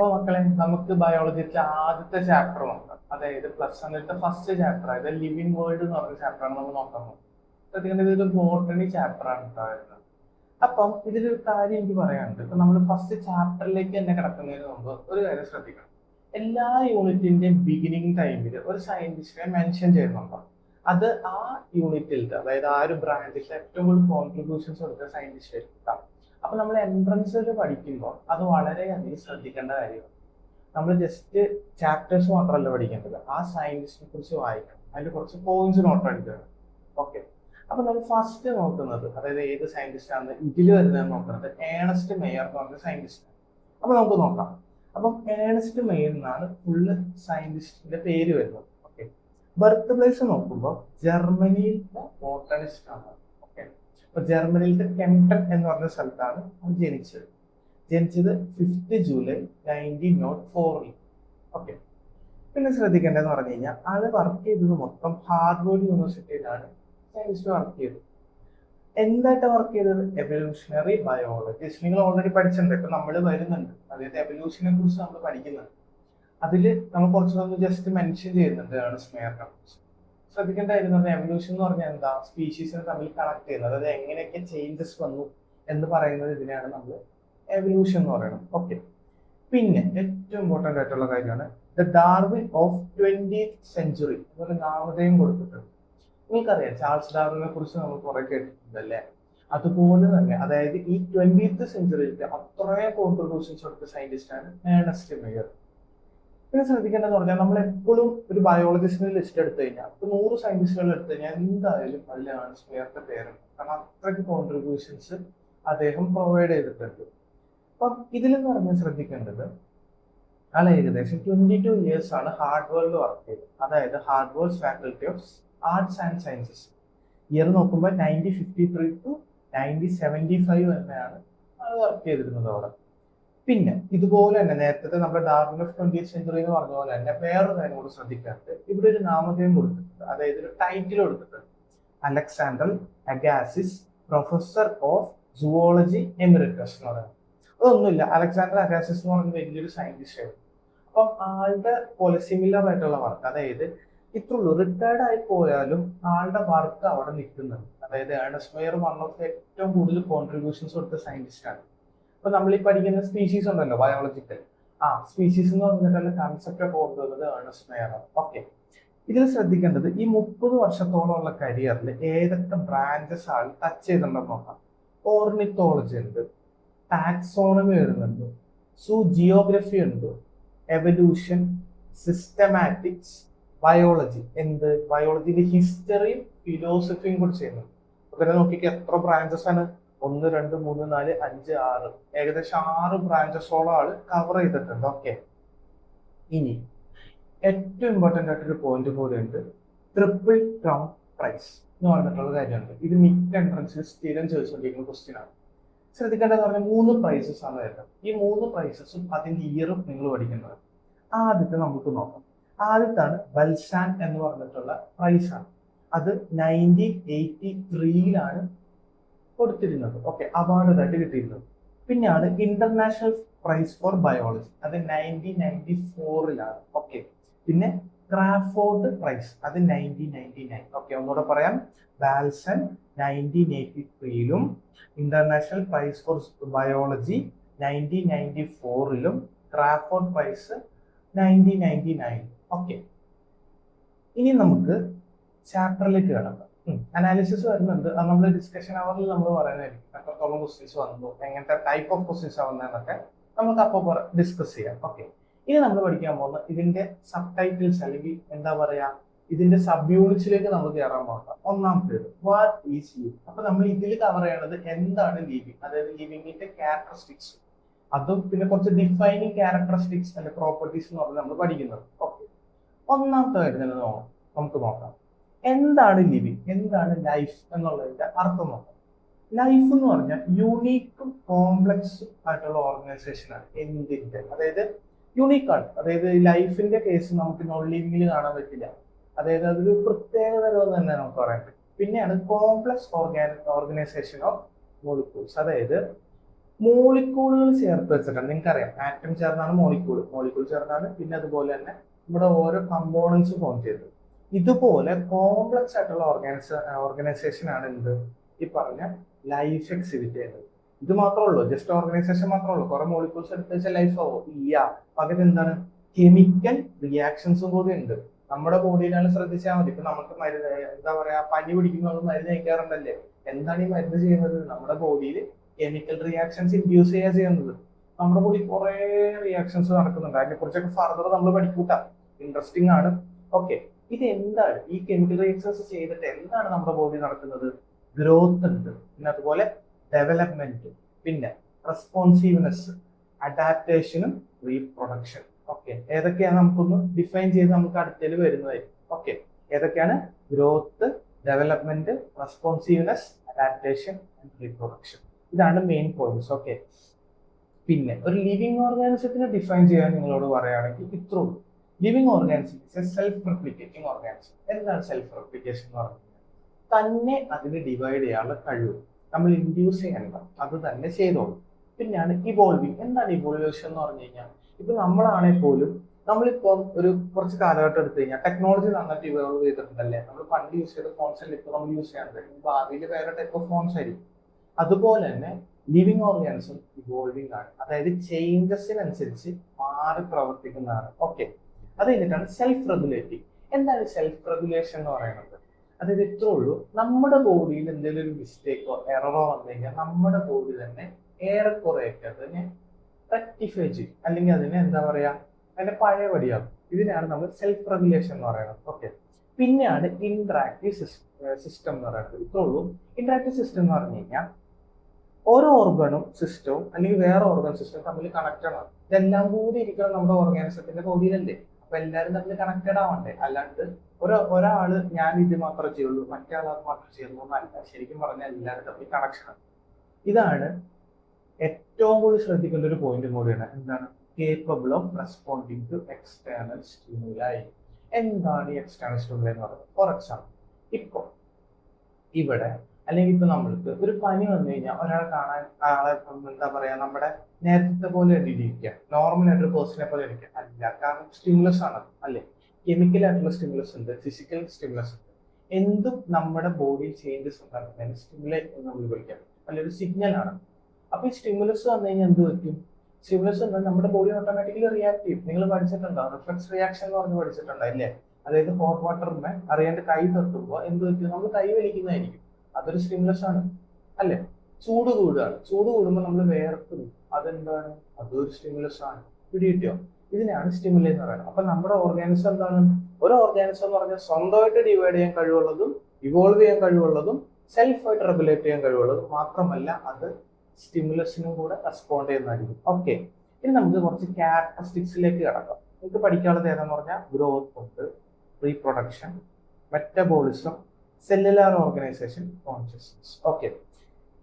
അപ്പോൾ മക്കളെ നമുക്ക് ബയോളജിയിലെ ആദ്യത്തെ ചാപ്റ്റർ നോക്കാം. അതായത് പ്ലസ് വണ്ണിലത്തെ ഫസ്റ്റ് ചാപ്റ്റർ, അതായത് ലിവിങ് വേൾഡ് എന്ന് പറഞ്ഞ ചാപ്റ്ററാണ് നമ്മൾ നോക്കാൻ പോകുന്നത്. ശ്രദ്ധിക്കേണ്ടത് ഇതൊരു ബോട്ടണി ചാപ്റ്ററാണ് ഉണ്ടായിരുന്നത്. അപ്പം ഇതിലൊരു കാര്യം എനിക്ക് പറയാനുണ്ട്. ഇപ്പൊ നമ്മൾ ഫസ്റ്റ് ചാപ്റ്ററിലേക്ക് തന്നെ കിടക്കുന്നതിന് മുമ്പ് ഒരു കാര്യം ശ്രദ്ധിക്കണം. എല്ലാ യൂണിറ്റിന്റെയും ബിഗിനിങ് ടൈമിൽ ഒരു സയന്റിസ്റ്റിനെ മെൻഷൻ ചെയ്യുന്നുണ്ടോ, അത് ആ യൂണിറ്റിലത്തെ, അതായത് ആ ഒരു ബ്രാഞ്ചിൽ ഏറ്റവും കൂടുതൽ കോൺട്രിബ്യൂഷൻസ് കൊടുത്ത സയന്റിസ്റ്റ് ആയിരിക്കും. അപ്പൊ നമ്മൾ എൻട്രൻസിൽ പഠിക്കുമ്പോൾ അത് വളരെയധികം ശ്രദ്ധിക്കേണ്ട കാര്യമാണ്. നമ്മൾ ജസ്റ്റ് ചാപ്റ്റേഴ്സ് മാത്രമല്ല പഠിക്കേണ്ടത്, ആ സയന്റിസ്റ്റിനെ കുറിച്ച് വായിക്കണം, അതിൽ കുറച്ച് പോയിന്റ്സ് നോട്ട് അടിക്കണം. ഓക്കെ, അപ്പൊ നമ്മൾ ഫസ്റ്റ് നോക്കുന്നത്, അതായത് ഏത് സയന്റിസ്റ്റ് ആണ് ഇതിൽ വരുന്നതെന്ന് നോക്കുന്നത്, ഏണസ്റ്റ് മെയർ എന്ന് പറഞ്ഞ സയന്റിസ്റ്റ്. അപ്പൊ നമുക്ക് നോക്കാം. അപ്പം ഏണസ്റ്റ് മെയർ എന്നാണ് ഫുള്ള് സയന്റിസ്റ്റിന്റെ പേര് വരുന്നത്. ഓക്കെ, ബർത്ത് പ്ലേസ് നോക്കുമ്പോൾ ജർമ്മനിയിലെ ബോട്ടണിസ്റ്റ് ആണ്. ഓക്കെ, അപ്പൊ ജർമ്മനിയിലത്തെ കെംടൺ എന്ന് പറഞ്ഞ സ്ഥലത്താണ് അത് ജനിച്ചത് 5th ജൂലൈ 1904. ഓക്കെ, പിന്നെ ശ്രദ്ധിക്കേണ്ടതെന്ന് പറഞ്ഞു കഴിഞ്ഞാൽ ആള് വർക്ക് ചെയ്തത് മൊത്തം ഹാർവർഡ് യൂണിവേഴ്സിറ്റിയിലാണ് സയന്റിസ്റ്റ് വർക്ക് ചെയ്തത്. എന്തായിട്ട് വർക്ക് ചെയ്തത്? Evolutionary biologist. നിങ്ങൾ ഓൾറെഡി പഠിച്ചിട്ടുണ്ട്, ഇപ്പൊ നമ്മൾ വരുന്നുണ്ട്, അതായത് എവല്യൂഷനെ കുറിച്ച് നമ്മൾ പഠിക്കുന്നുണ്ട്. അതിൽ നമ്മൾ കുറച്ചൊന്ന് ജസ്റ്റ് മെൻഷൻ ചെയ്യുന്നുണ്ട് ഏണസ്റ്റ് മെയറിനെ കുറിച്ച്. ശ്രദ്ധിക്കേണ്ട കാര്യം എവല്യൂഷൻ എന്ന് പറഞ്ഞാൽ എന്താ? സ്പീഷീസിനെ തമ്മിൽ കണക്ട് ചെയ്യുന്നത്, അതായത് എങ്ങനെയൊക്കെ ചേഞ്ചസ് വന്നു എന്ന് പറയുന്നത്, ഇതിനെയാണ് നമ്മൾ എവല്യൂഷൻ എന്ന് പറയുന്നത്. ഓക്കെ, പിന്നെ ഏറ്റവും ഇമ്പോർട്ടൻ്റ് ആയിട്ടുള്ള കാര്യമാണ് the Darwin of 20th century എന്നൊരു നാമധേയം കൊടുത്തിട്ടുണ്ട്. നിങ്ങൾക്കറിയാം ചാൾസ് ഡാർവിനെ കുറിച്ച് നമ്മൾ കുറെ കേട്ടിട്ടുണ്ടല്ലേ? അതുപോലെ തന്നെ അതായത് ഈ 20th സെഞ്ചുറിയിലെ അത്രയും കോൺട്രിബ്യൂഷൻസ് കൊടുത്ത സയന്റിസ്റ്റാണ് ഏണസ്റ്റ് മെയർ. പിന്നെ ശ്രദ്ധിക്കേണ്ടതെന്ന് പറഞ്ഞാൽ നമ്മൾ എപ്പോഴും ഒരു ബയോളജിസ്റ്റിന്റെ ലിസ്റ്റ് എടുത്തു കഴിഞ്ഞാൽ, 100 സയന്റിസ്റ്റുകൾ എടുത്തു കഴിഞ്ഞാൽ എന്തായാലും അതിൽ ഏണസ്റ്റ് മെയറിന്റെ പേരുണ്ട്. കാരണം അത്രയ്ക്ക് കോൺട്രിബ്യൂഷൻസ് അദ്ദേഹം പ്രൊവൈഡ് ചെയ്തിട്ടുണ്ട്. അപ്പം ഇതിലെന്ന് പറഞ്ഞാൽ ശ്രദ്ധിക്കേണ്ടത്, ആൾ ഏകദേശം 22 years ആണ് ഹാർഡ്വേർഡിൽ വർക്ക് ചെയ്തത്. അതായത് ഹാർഡ്വേർഡ് faculty of arts and sciences. Year നോക്കുമ്പോൾ 1953 to 1975 തന്നെയാണ് ആൾ വർക്ക് ചെയ്തിരുന്നത് അവിടെ. പിന്നെ ഇതുപോലെ തന്നെ നേരത്തെ നമ്മുടെ ഡാർവിൻ ഓഫ് 20th സെഞ്ചുറി എന്ന് പറഞ്ഞ പോലെ തന്നെ വേറൊരു കാര്യം കൂടി ശ്രദ്ധിക്കാറുണ്ട്. ഇവിടെ ഒരു നാമധേയം കൊടുത്തിട്ടുണ്ട്, അതായത് ഒരു ടൈറ്റിൽ കൊടുത്തിട്ടുണ്ട്, Alexander Agassiz professor of zoology emeritus എന്ന് പറയുന്നത്. അതൊന്നുമില്ല, അലക്സാണ്ടർ അഗാസിസ് എന്ന് പറയുന്നത് വലിയൊരു സയന്റിസ്റ്റ് ആയിരുന്നു. അപ്പം ആളുടെ പോലെ സിമിലർ ആയിട്ടുള്ള വർക്ക്, അതായത് ഇത്രയുള്ളൂ, റിട്ടയർഡ് ആയി പോയാലും ആളുടെ വർക്ക് അവിടെ നിൽക്കുന്നുണ്ട്. അതായത് Ernst Mayr one of the ഏറ്റവും കൂടുതൽ കോൺട്രിബ്യൂഷൻസ് കൊടുത്ത സയന്റിസ്റ്റ് ആണ്. അപ്പൊ നമ്മൾ ഈ പഠിക്കുന്ന സ്പീഷീസ് ഉണ്ടല്ലോ ബയോളജിക്കൽ, സ്പീഷീസ് എന്ന് പറഞ്ഞിട്ടുള്ള കൺസെപ്റ്റ് ഒക്കെ കൊണ്ടുവന്നത് ഏണസ്റ്റ് മെയർ ആണ്. ഓക്കെ, ഇതിൽ ശ്രദ്ധിക്കേണ്ടത് ഈ 30 വർഷത്തോളമുള്ള കരിയറിൽ ഏതൊക്കെ ബ്രാഞ്ചസ് ആൾ ടച്ച് ചെയ്തിട്ടുണ്ടെന്ന് നോക്കാം. ഓർണിത്തോളജി ഉണ്ട്, ടാക്സോണമി വരുന്നുണ്ട്, ജിയോഗ്രഫി ഉണ്ട്, എവല്യൂഷൻ, സിസ്റ്റമാറ്റിക്സ്, ബയോളജി. ബയോളജിന്റെ ഹിസ്റ്ററിയും ഫിലോസഫിയും കൂടി ചെയ്യുന്നുണ്ട്. അപ്പൊ നോക്കിക്ക് എത്ര ബ്രാഞ്ചസ് ആണ്? 1, 2, 3, 4, 5, 6, ഏകദേശം 6 ബ്രാഞ്ചസോളം ആള് കവർ ചെയ്തിട്ടുണ്ട്. ഓക്കെ, ഇനി ഏറ്റവും ഇമ്പോർട്ടൻ്റ് ആയിട്ടൊരു പോയിന്റ് കൂടെ ഉണ്ട്, ട്രിപ്പിൾ ക്രൗൺ പ്രൈസ് എന്ന് പറഞ്ഞിട്ടുള്ള കാര്യമുണ്ട്. ഇത് മിക്ക എൻട്രൻസിൽ സ്ഥിരം ചോദിച്ചുകൊണ്ടിരിക്കുന്ന ക്വസ്റ്റ്യൻ ആണ്. ശ്രദ്ധിക്കേണ്ടതെന്ന് പറഞ്ഞാൽ 3 പ്രൈസസ് ആണ് വരുന്നത്. ഈ 3 പ്രൈസസും അതിന്റെ ഇയറും നിങ്ങൾ പഠിക്കുന്നത്. ആദ്യത്തെ നമുക്ക് നോക്കാം. ആദ്യത്താണ് ബൽസാൻ എന്ന് പറഞ്ഞിട്ടുള്ള പ്രൈസ് ആണ്. അത് 1983 കൊടുത്തിരുന്നത്. ഓക്കെ, അവാർഡായിട്ട് കിട്ടിയിരുന്നത്. പിന്നെയാണ് ഇന്റർനാഷണൽ പ്രൈസ് ഫോർ ബയോളജി, അത് 1994. ഓക്കെ, പിന്നെ ക്രാഫോർഡ് പ്രൈസ്, അത് 1999. ഓക്കെ, ഒന്നുകൂടെ പറയാം, Balzan 1983 international prize for biology 1994, Crafoord prize 1999. Okay, ഇനി നമുക്ക് ചാപ്റ്ററിലേക്ക് കിടക്കാം. അനാലിസിസ് വരുന്നുണ്ട്, അത് നമ്മൾ ഡിസ്കഷൻ അവറിൽ നമ്മൾ പറയുന്നതായിരിക്കും. എത്രത്തോളം ക്വസ്റ്റ്യൻസ് വന്നു, എങ്ങനത്തെ ടൈപ്പ് ഓഫ് ക്വസ്റ്റ്യൻസ് ആവുന്നതെന്നൊക്കെ നമുക്ക് അപ്പോൾ ഡിസ്കസ് ചെയ്യാം. ഓക്കെ, ഇനി നമ്മൾ പഠിക്കാൻ പോകുന്ന ഇതിന്റെ സബ് ടൈറ്റിൽസ്, അല്ലെങ്കിൽ എന്താ പറയാ, ഇതിന്റെ സബ് യൂണിറ്റ്സിലേക്ക് നമ്മൾ കയറാൻ പോകാം. ഒന്നാമത്തേത് വാട്ട് ഈസ് ലിവിങ്. അപ്പൊ നമ്മൾ ഇതിൽ കവർ ചെയ്യണത് എന്താണ് ലിവിങ്, അതായത് ലിവിങ്ങിന്റെ ക്യാരക്ടറിസ്റ്റിക്സ്, അതും പിന്നെ കുറച്ച് ഡിഫൈനിങ് ക്യാരക്ടറിസ്റ്റിക്സ് അല്ലെ പ്രോപ്പർട്ടീസ് എന്ന് പറഞ്ഞാൽ നമ്മൾ പഠിക്കുന്നത്. ഓക്കെ, ഒന്നാമത്തെ കാര്യം തന്നെ നമുക്ക് നോക്കാം, എന്താണ് ലിവിങ്, എന്താണ് ലൈഫ് എന്നുള്ളതിന്റെ അർത്ഥം നോക്കാം. ലൈഫ് എന്ന് പറഞ്ഞാൽ യൂണീക്കും കോംപ്ലക്സും ആയിട്ടുള്ള ഓർഗനൈസേഷൻ ആണ്. എന്തിന്റെ, അതായത് യൂണീക്കാണ്. അതായത് ലൈഫിന്റെ കേസ് നമുക്ക് നോൺ ലിവിങ്ങിൽ കാണാൻ പറ്റില്ല. അതായത് അതൊരു പ്രത്യേകത തന്നെ നമുക്ക് പറയാൻ പറ്റും. പിന്നെയാണ് കോംപ്ലക്സ് ഓർഗനൈസേഷൻ ഓഫ് മോളിക്യൂൾസ്. അതായത് മോളിക്യൂളുകൾ ചേർത്ത് വെച്ചിട്ടാണ്. നിങ്ങൾക്കറിയാം ആറ്റം ചേർന്നാണ് മോളിക്യൂൾ ചേർന്നാണ് പിന്നെ അതുപോലെ തന്നെ ഇവിടെ ഓരോ കമ്പോണൻസ് ഫോം ചെയ്തത്. ഇതുപോലെ കോംപ്ലക്സ് ആയിട്ടുള്ള ഓർഗനൈസേഷൻ ആണ് എന്ത് ഈ പറഞ്ഞ ലൈഫ് എക്സിബിറ്റ് ചെയ്യുന്നത്. ഇത് മാത്രമേ ഉള്ളൂ, ജസ്റ്റ് ഓർഗനൈസേഷൻ മാത്രമേ ഉള്ളൂ. കുറെ മോളിക്യൂൾസ് എടുത്ത് വെച്ചാൽ ലൈഫ് ആവോ? ഇല്ല. പകരം എന്താണ്, കെമിക്കൽ റിയാക്ഷൻസും കൂടി ഉണ്ട്. നമ്മുടെ ബോഡിയിലാണ് ശ്രദ്ധിച്ചാൽ മതി. ഇപ്പൊ നമുക്ക് മരുന്ന് എന്താ പറയാ, പനി പിടിക്കുമ്പോൾ മരുന്ന് കഴിക്കാറുണ്ടല്ലേ. എന്താണ് ഈ മരുന്ന് ചെയ്യുന്നത്? നമ്മുടെ ബോഡിയിൽ കെമിക്കൽ റിയാക്ഷൻസ് ഇൻഡ്യൂസ് ചെയ്യുക ചെയ്യുന്നത്. നമ്മുടെ ബോഡി കുറെ റിയാക്ഷൻസ് നടക്കുന്നുണ്ട്. അതിനെ കുറിച്ചൊക്കെ ഫർദർ നമ്മൾ പഠിക്കൂട്ടാ. ഇൻട്രസ്റ്റിംഗ് ആണ്. ഓക്കെ, ഇത് എന്താണ് ഈ കെമിക്കൽ റിയാക്ഷൻസ് ചെയ്തിട്ട് എന്താണ് നമ്മുടെ ബോഡി നടക്കുന്നത്? ഗ്രോത്ത് ഉണ്ട്, പിന്നെ അതുപോലെ ഡെവലപ്മെന്റ്, പിന്നെ റെസ്പോൺസീവ്നെസ്, അഡാപ്റ്റേഷനും റീപ്രൊഡക്ഷൻ. ഓക്കെ, ഏതൊക്കെയാണ് നമുക്കൊന്ന് ഡിഫൈൻ ചെയ്ത് നമുക്ക് അടുത്തതിൽ വരുന്നതായിരിക്കും. ഓക്കെ, ഏതൊക്കെയാണ്? Growth, development, responsiveness, adaptation and reproduction. ഇതാണ് മെയിൻ പോയിന്റ്സ്. ഓക്കെ, പിന്നെ ഒരു ലിവിങ് ഓർഗാനിസത്തിനെ ഡിഫൈൻ ചെയ്യാൻ നിങ്ങളോട് പറയുകയാണെങ്കിൽ ഇത്രേ ഉള്ളൂ. Living organism self replicating organism. എന്താണ് സെൽഫ് റെപ്ലിക്കേഷൻ എന്ന് പറഞ്ഞാൽ? തന്നെ അതിന് ഡിവൈഡ് ചെയ്യാനുള്ള കഴിവ്, നമ്മൾ ഇൻഡ്യൂസ് ചെയ്യണ്ട, അത് തന്നെ ചെയ്തോളൂ. പിന്നെയാണ് ഇവോൾവിങ്. എന്താണ് ഇവോല്യൂഷൻ എന്ന് പറഞ്ഞു കഴിഞ്ഞാൽ, ഇപ്പൊ നമ്മളാണെങ്കിൽ പോലും നമ്മളിപ്പോൾ ഒരു കുറച്ച് കാലഘട്ടം എടുത്തു കഴിഞ്ഞാൽ ടെക്നോളജി നന്നായിട്ട് ഇവോൾവ് ചെയ്തിട്ടുണ്ടല്ലേ. നമ്മൾ പണ്ട് യൂസ് ചെയ്ത ഫോൺസ് അല്ല ഇപ്പോൾ നമ്മൾ യൂസ് ചെയ്യാൻ പറ്റും. ഭാവിയിൽ വേറെ ടൈപ്പ് ഓഫ് ഫോൺസ് ആയിരിക്കും. അതുപോലെ തന്നെ ലിവിങ് ഓർഗാനിസം ഇവോൾവിംഗ് ആണ്, അതായത് ചേഞ്ചസിനനുസരിച്ച് മാറി പ്രവർത്തിക്കുന്നതാണ്. ഓക്കെ, അത് കഴിഞ്ഞിട്ടാണ് സെൽഫ് റെഗുലേറ്റിംഗ്. എന്താണ് സെൽഫ് റെഗുലേഷൻ എന്ന് പറയുന്നത്? അതായത് ഇത്രേ ഉള്ളൂ, നമ്മുടെ ബോഡിയിൽ എന്തെങ്കിലും ഒരു മിസ്റ്റേക്കോ എററോ വന്നു കഴിഞ്ഞാൽ നമ്മുടെ ബോഡി തന്നെ ഏറെക്കുറെയൊക്കെ അതിനെ റെക്ടിഫൈ ചെയ്യും, അല്ലെങ്കിൽ അതിനെ എന്താ പറയാ, അതിന്റെ പഴയപടിയാകും. ഇതിനാണ് നമ്മൾ സെൽഫ് റെഗുലേഷൻ എന്ന് പറയുന്നത്. ഓക്കെ, പിന്നെയാണ് ഇന്ററാക്റ്റീവ് സിസ്റ്റം എന്ന് പറയുന്നത്. ഇത്രേ ഉള്ളൂ. ഇന്ററാക്റ്റീവ് സിസ്റ്റം എന്ന് പറഞ്ഞു കഴിഞ്ഞാൽ ഓരോ ഓർഗനും സിസ്റ്റവും അല്ലെങ്കിൽ വേറെ ഓർഗൻ സിസ്റ്റം തമ്മിൽ കണക്റ്റഡ് ആണ്. ഇതെല്ലാം കൂടി ഇരിക്കണം നമ്മുടെ ഓർഗാനിസത്തിന്റെ ബോഡിയിലല്ലേ. അപ്പൊ എല്ലാവരും തമ്മിൽ കണക്റ്റഡ് ആവണ്ടേ. അല്ലാണ്ട് ഒരാള് ഞാൻ ഇത് മാത്രമേ ചെയ്യുള്ളൂ മറ്റേ ആൾ അത് മാത്രമേ ചെയ്യുള്ളൂ എന്നല്ല. ശരിക്കും പറഞ്ഞാൽ എല്ലാവരും തമ്മിൽ കണക്ഷൻ. ഇതാണ് ഏറ്റവും കൂടുതൽ ശ്രദ്ധിക്കേണ്ട ഒരു പോയിന്റും കൂടിയാണ്. എന്താണ്? Capable of responding to external stimuli. എന്താണ് ഈ എക്സ്റ്റേണൽ സ്റ്റിമുലായി എന്ന് പറയുന്നത്? ഫോർ എക്സാമ്പിൾ, ഇപ്പൊ ഇവിടെ അല്ലെങ്കിൽ ഇപ്പൊ നമ്മൾക്ക് ഒരു പനി വന്നു കഴിഞ്ഞാൽ ഒരാളെ കാണാൻ ആളെ എന്താ പറയാ, നമ്മുടെ നേരത്തെ പോലെ ഇരിക്കുക, നോർമൽ ആയിട്ടൊരു പേഴ്സണെ പോലെ ഇരിക്കുക അല്ല. കാരണം സ്റ്റിമുലസ് ആണ് അല്ലേ. കെമിക്കൽ ആയിട്ടുള്ള സ്റ്റിമുലസ് ഉണ്ട്, ഫിസിക്കൽ സ്റ്റിമുലസ് ഉണ്ട്. എന്തും നമ്മുടെ ബോഡിയിൽ ചേഞ്ചസ് ഉണ്ടാക്കുന്നതിന് സ്റ്റിമുലേറ്റ് എന്ന് നമ്മൾ വിളിക്കാം, അല്ലെങ്കിൽ ഒരു സിഗ്നൽ ആണ്. അപ്പൊ ഈ സ്റ്റിമുലസ് വന്നു കഴിഞ്ഞാൽ എന്ത് പറ്റും? സ്റ്റിമുലസ് എന്നാൽ നമ്മുടെ ബോഡി ഓട്ടോമാറ്റിക്കലി റിയാക്ട് ചെയ്യും. നിങ്ങൾ പഠിച്ചിട്ടുണ്ടോ? റിഫ്ലക്സ് റിയാക്ഷൻ എന്ന് പറഞ്ഞ് പഠിച്ചിട്ടുണ്ടോ അല്ലേ? അതായത് ഹോട്ട് വാട്ടറിനെ അറിയാണ്ട് കൈ തട്ടുമ്പോൾ എന്ത് പറ്റും? നമ്മൾ കൈ വലിക്കുന്നതായിരിക്കും. അതൊരു സ്റ്റിമുലസ് ആണ് അല്ലെ. ചൂട് കൂടുകയാണ്, ചൂട് കൂടുമ്പോൾ നമ്മൾ വേർക്കുന്നു, അതെന്താണ്? അതൊരു സ്റ്റിമുലസ് ആണ്. പിടികിട്ടിയോ? ഇതിനെയാണ് സ്റ്റിമുലേ എന്ന് പറയുന്നത്. അപ്പൊ നമ്മുടെ ഓർഗാനിസം എന്താണ്? ഒരു ഓർഗാനിസം എന്ന് പറഞ്ഞാൽ സ്വന്തമായിട്ട് ഡിവൈഡ് ചെയ്യാൻ കഴിവുള്ളതും ഇവോൾവ് ചെയ്യാൻ കഴിവുള്ളതും സെൽഫായിട്ട് റെഗുലേറ്റ് ചെയ്യാൻ കഴിവുള്ളതും മാത്രമല്ല, അത് സ്റ്റിമുലസിനും കൂടെ റെസ്പോണ്ട് ചെയ്യുന്നതായിരിക്കും. ഓക്കെ, ഇനി നമുക്ക് കുറച്ച് ക്യാരക്ടറിസ്റ്റിക്സിലേക്ക് കിടക്കാം. നിങ്ങൾക്ക് പഠിക്കാനുള്ളത് ഏതാന്ന് പറഞ്ഞാൽ ഗ്രോത്ത് ഉണ്ട്, reproduction, metabolism, cellular organisation, consciousness. Okay,